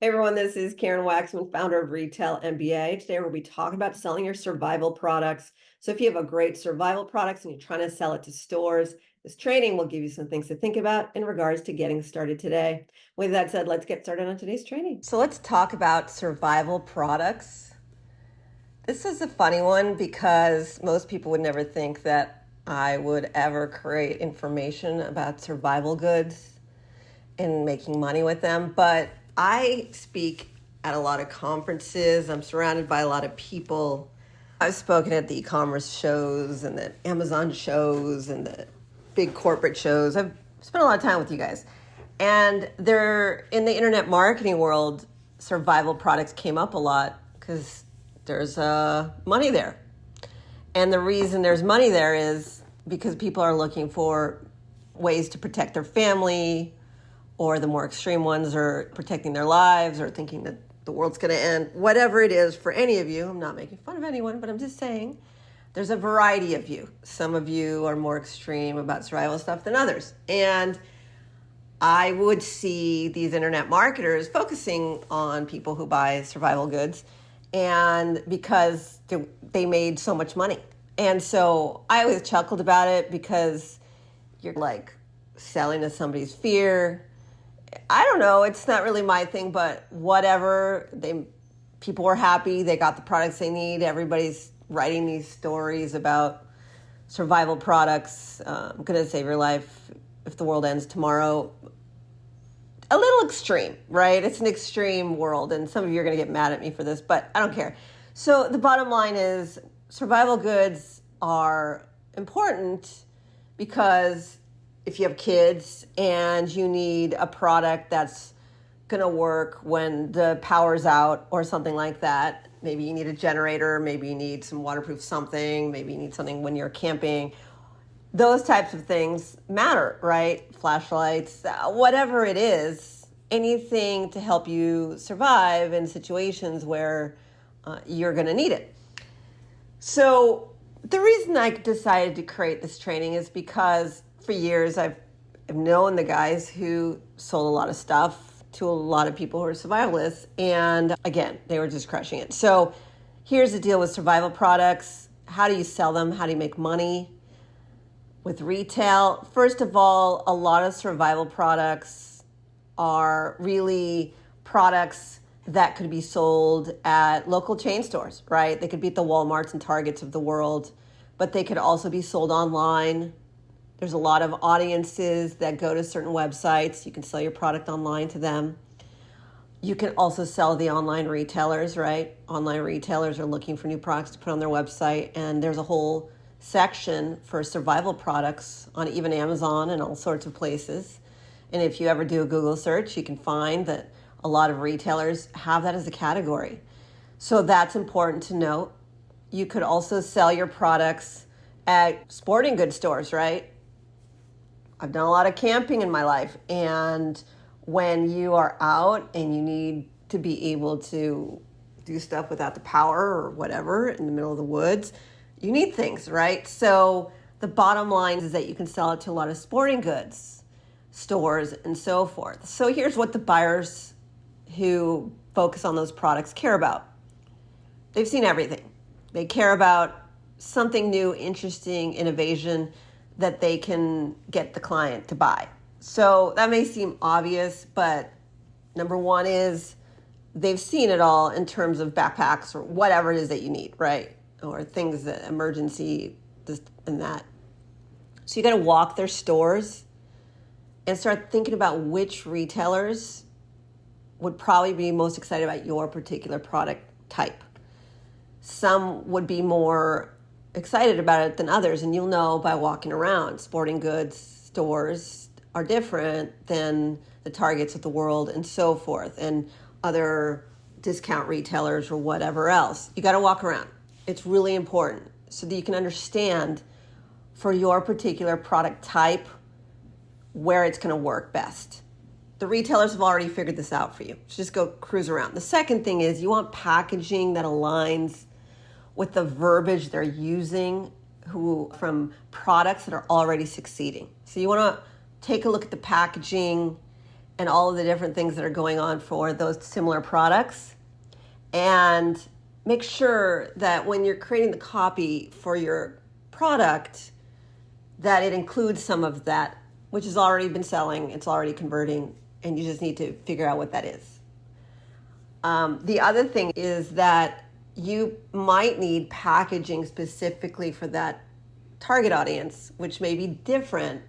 Hey everyone, this is Karen Waksman, founder of Retail MBA. Today we'll be talking about selling your survival products. So if you have a great survival products and you're trying to sell it to stores, this training will give you some things to think about in regards to getting started today. With that said, let's get started on today's training. So let's talk about survival products. This is a funny one because most people would never think that I would ever create information about survival goods and making money with them, but I speak at a lot of conferences. I'm surrounded by a lot of people. I've spoken at the e-commerce shows and the Amazon shows and the big corporate shows. I've spent a lot of time with you guys. And they're in the internet marketing world, survival products came up a lot because there's money there. And the reason there's money there is because people are looking for ways to protect their family, or the more extreme ones are protecting their lives or thinking that the world's going to end. Whatever it is for any of you, I'm not making fun of anyone, but I'm just saying there's a variety of you. Some of you are more extreme about survival stuff than others. And I would see these internet marketers focusing on people who buy survival goods, and because they made so much money. And so I always chuckled about it because you're like selling to somebody's fear. I don't know, it's not really my thing, but whatever. People were happy, they got the products they need. Everybody's writing these stories about survival products. I'm gonna save your life if the world ends tomorrow. A little extreme, right? It's an extreme world, and some of you are gonna get mad at me for this, but I don't care. So the bottom line is survival goods are important because if you have kids and you need a product that's going to work when the power's out or something like that, maybe you need a generator, maybe you need some waterproof something, maybe you need something when you're camping. Those types of things matter, right? Flashlights, whatever it is, anything to help you survive in situations where you're going to need it. So the reason I decided to create this training is because for years I've known the guys who sold a lot of stuff to a lot of people who are survivalists, and again, they were just crushing it. So here's the deal with survival products. How do you sell them? How do you make money with retail? First of all, a lot of survival products are really products that could be sold at local chain stores, right? They could be at the Walmarts and Targets of the world, but they could also be sold online. There's a lot of audiences that go to certain websites. You can sell your product online to them. You can also sell the online retailers, right? Online retailers are looking for new products to put on their website, and there's a whole section for survival products on even Amazon and all sorts of places. And if you ever do a Google search, you can find that a lot of retailers have that as a category. So that's important to note. You could also sell your products at sporting goods stores, right? I've done a lot of camping in my life, and when you are out and you need to be able to do stuff without the power or whatever in the middle of the woods, you need things, right? So the bottom line is that you can sell it to a lot of sporting goods stores and so forth. So here's what the buyers who focus on those products care about. They've seen everything. They care about something new, interesting, innovation that they can get the client to buy. So that may seem obvious, but number one is they've seen it all in terms of backpacks or whatever it is that you need, right? Or things that emergency, this and that. So you got to walk their stores and start thinking about which retailers would probably be most excited about your particular product type. Some would be more excited about it than others, and you'll know by walking around. Sporting goods stores are different than the Targets of the world and so forth, and other discount retailers or whatever else. You got to walk around. It's really important so that you can understand for your particular product type where it's going to work best. The retailers have already figured this out for you. So just go cruise around. The second thing is you want packaging that aligns with the verbiage they're using from products that are already succeeding. So you want to take a look at the packaging and all of the different things that are going on for those similar products. And make sure that when you're creating the copy for your product, that it includes some of that, which has already been selling, it's already converting, and you just need to figure out what that is. The other thing is that you might need packaging specifically for that target audience, which may be different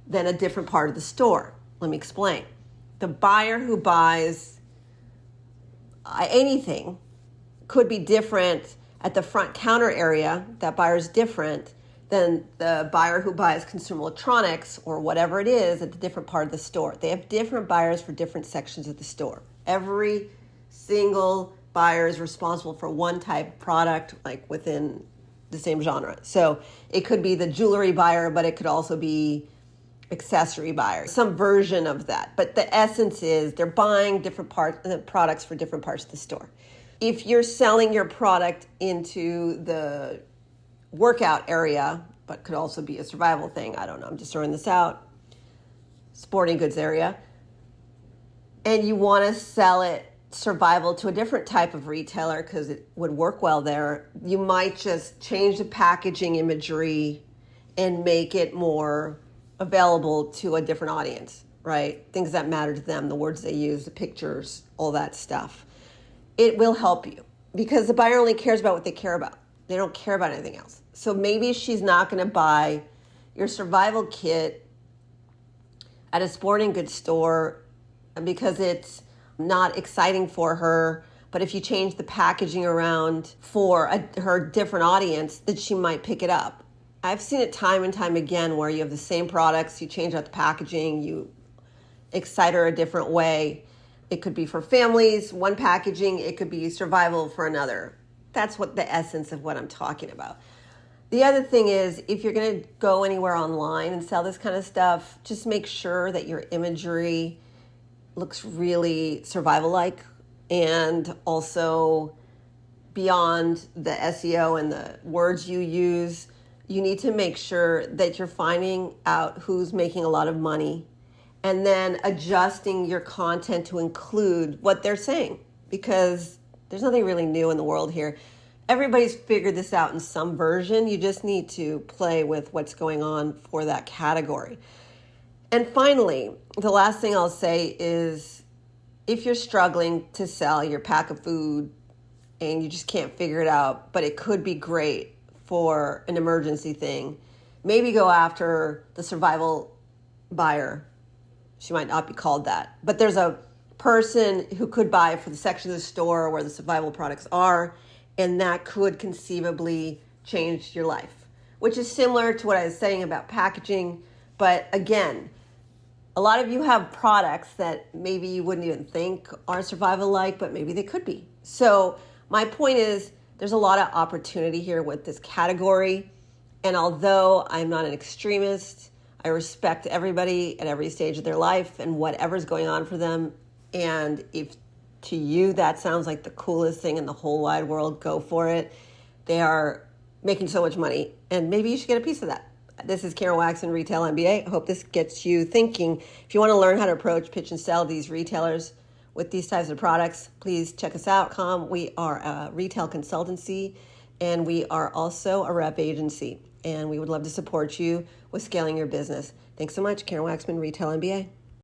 than a different part of the store. Let me explain. The buyer who buys anything could be different at the front counter area. That buyer is different than the buyer who buys consumer electronics or whatever it is at the different part of the store. They have different buyers for different sections of the store. Every single buyer is responsible for one type of product, like within the same genre. So it could be the jewelry buyer, but it could also be accessory buyer, some version of that. But the essence is they're buying different products for different parts of the store. If you're selling your product into the workout area, but could also be a survival thing, I don't know, I'm just throwing this out, sporting goods area, and you want to sell it survival to a different type of retailer because it would work well there, you might just change the packaging imagery and make it more available to a different audience, right? Things that matter to them, the words they use, the pictures, all that stuff. It will help you because the buyer only cares about what they care about. They don't care about anything else. So maybe she's not going to buy your survival kit at a sporting goods store because it's not exciting for her. But if you change the packaging around for her different audience, then she might pick it up. I've seen it time and time again where you have the same products, you change out the packaging, you excite her a different way. It could be for families, one packaging, it could be survival for another. That's what the essence of what I'm talking about. The other thing is, if you're going to go anywhere online and sell this kind of stuff, just make sure that your imagery looks really survival-like, and also beyond the SEO and the words you use, you need to make sure that you're finding out who's making a lot of money and then adjusting your content to include what they're saying, because there's nothing really new in the world here. Everybody's figured this out in some version. You just need to play with what's going on for that category. And finally, the last thing I'll say is if you're struggling to sell your pack of food and you just can't figure it out, but it could be great for an emergency thing, maybe go after the survival buyer. She might not be called that, but there's a person who could buy for the section of the store where the survival products are, and that could conceivably change your life, which is similar to what I was saying about packaging. But again, a lot of you have products that maybe you wouldn't even think are survival-like, but maybe they could be. So my point is there's a lot of opportunity here with this category. And although I'm not an extremist, I respect everybody at every stage of their life and whatever's going on for them. And if to you that sounds like the coolest thing in the whole wide world, go for it. They are making so much money, and maybe you should get a piece of that. This is Karen Waksman, Retail MBA. I hope this gets you thinking. If you want to learn how to approach, pitch, and sell these retailers with these types of products, please check us out. We are a retail consultancy, and we are also a rep agency, and we would love to support you with scaling your business. Thanks so much. Karen Waksman, Retail MBA.